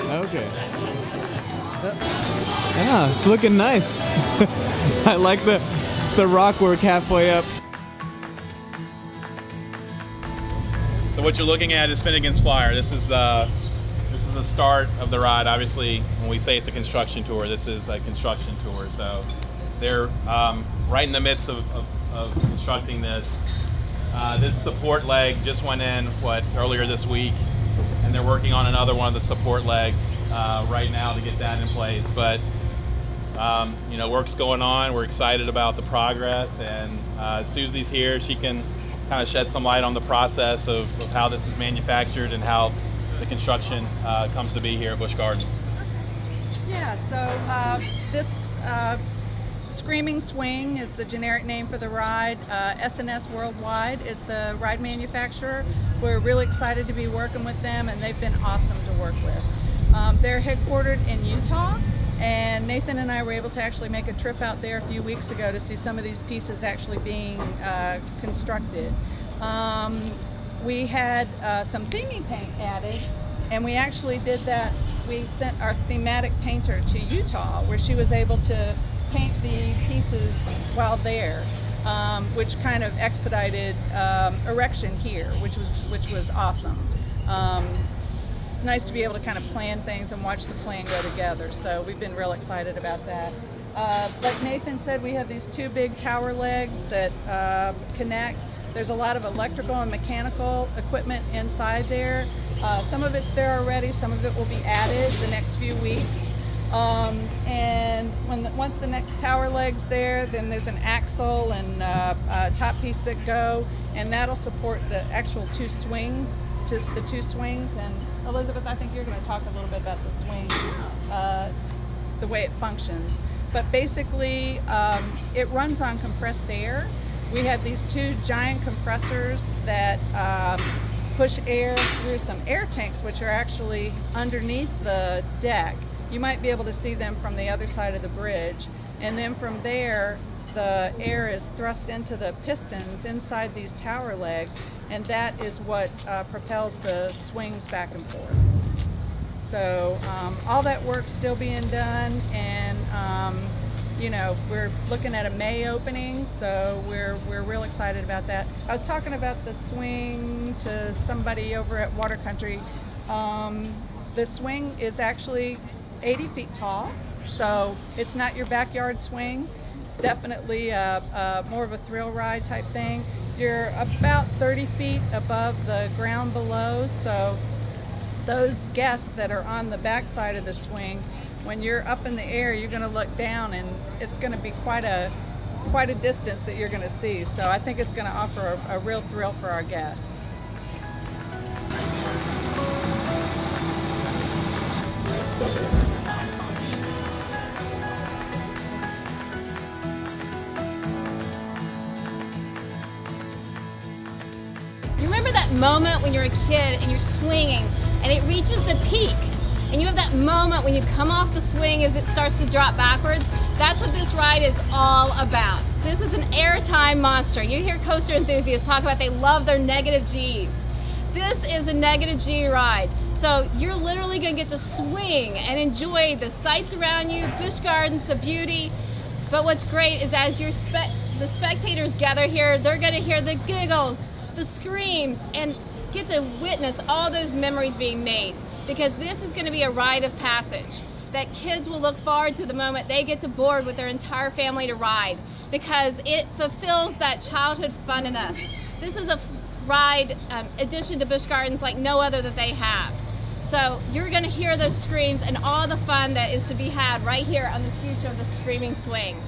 Okay. Yeah, it's looking nice. I like the rock work halfway up. So what you're looking at is Finnegans flyer. This is the start of the ride. Obviously, when we say it's a construction tour, this is a construction tour. So they're right in the midst of constructing this. This support leg just went in earlier this week, and they're working on another one of the support legs right now to get that in place. But you know, work's going on. We're excited about the progress, and Susie's here. She can kind of shed some light on the process of how this is manufactured and how the construction comes to be here at Busch Gardens. Yeah, so this Screaming Swing is the generic name for the ride. S&S Worldwide is the ride manufacturer. We're really excited to be working with them, and they've been awesome to work with. They're headquartered in Utah, and Nathan and I were able to actually make a trip out there a few weeks ago to see some of these pieces actually being constructed. We had some theming paint added, and we actually did that. We sent our thematic painter to Utah, where she was able to paint the pieces while there, which kind of expedited erection here, which was awesome. Nice to be able to kind of plan things and watch the plan go together. So we've been real excited about that. Like Nathan said, we have these two big tower legs that connect. There's a lot of electrical and mechanical equipment inside there. Some of it's there already, some of it will be added the next few weeks. And once the next tower leg's there, then there's an axle and top piece that go, and that'll support the actual two swings. And Elizabeth, I think you're going to talk a little bit about the swing, the way it functions. But basically, it runs on compressed air. We have these two giant compressors that push air through some air tanks, which are actually underneath the deck. You might be able to see them from the other side of the bridge. And then from there, the air is thrust into the pistons inside these tower legs, and that is what propels the swings back and forth. So all that work's still being done, and you know, we're looking at a May opening, so we're real excited about that. I was talking about the swing to somebody over at Water Country. The swing is actually 80 feet tall, so it's not your backyard swing. It's definitely more of a thrill ride type thing. You're about 30 feet above the ground below, so those guests that are on the back side of the swing, when you're up in the air, you're going to look down, and it's going to be quite a distance that you're going to see. So I think it's going to offer a real thrill for our guests. You remember that moment when you're a kid and you're swinging and it reaches the peak, and you have that moment when you come off the swing as it starts to drop backwards? That's what this ride is all about. This is an airtime monster. You hear coaster enthusiasts talk about they love their negative G's. This is a negative G ride. So you're literally gonna get to swing and enjoy the sights around you, Busch Gardens, the beauty. But what's great is as the spectators gather here, they're gonna hear the giggles, the screams, and get to witness all those memories being made. Because this is going to be a rite of passage that kids will look forward to the moment they get to board with their entire family to ride, because it fulfills that childhood fun in us. This is a ride addition to Busch Gardens like no other that they have. So you're going to hear those screams and all the fun that is to be had right here on this future of the Screaming Swing.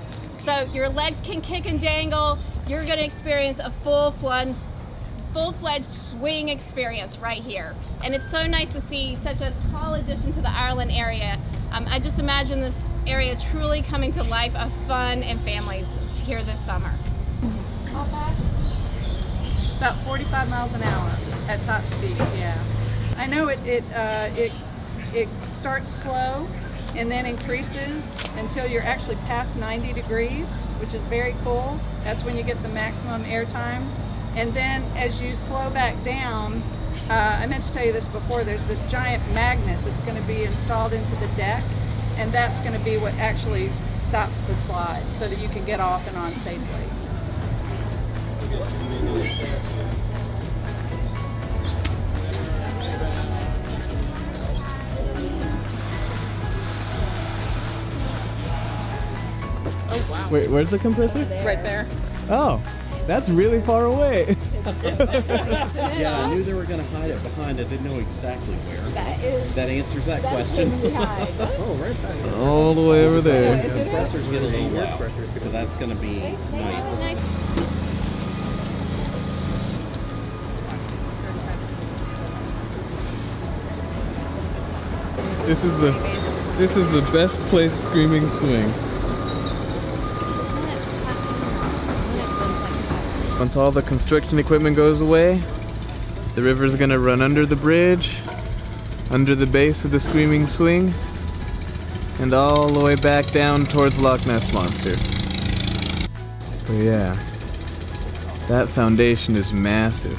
So your legs can kick and dangle. You're going to experience a full-fledged swing experience right here. And it's so nice to see such a tall addition to the Ireland area. I just imagine this area truly coming to life of fun and families here this summer. How fast? About 45 miles an hour at top speed, yeah. I know it starts slow and then increases until you're actually past 90 degrees, which is very cool. That's when you get the maximum airtime. And then as you slow back down, I meant to tell you this before, there's this giant magnet that's going to be installed into the deck, and that's going to be what actually stops the slide so that you can get off and on safely. Oh wow. Wait, where's the compressor? Right there. Oh, that's really far away. Yeah, I knew they were going to hide it behind. I didn't know exactly where. That answers that question. Oh, right back. All the way over The there. compressors get a little loud, so that's going to be nice. This is the best place screaming swing. Once all the construction equipment goes away, the river's gonna run under the bridge, under the base of the screaming swing, and all the way back down towards Loch Ness Monster. But yeah, that foundation is massive.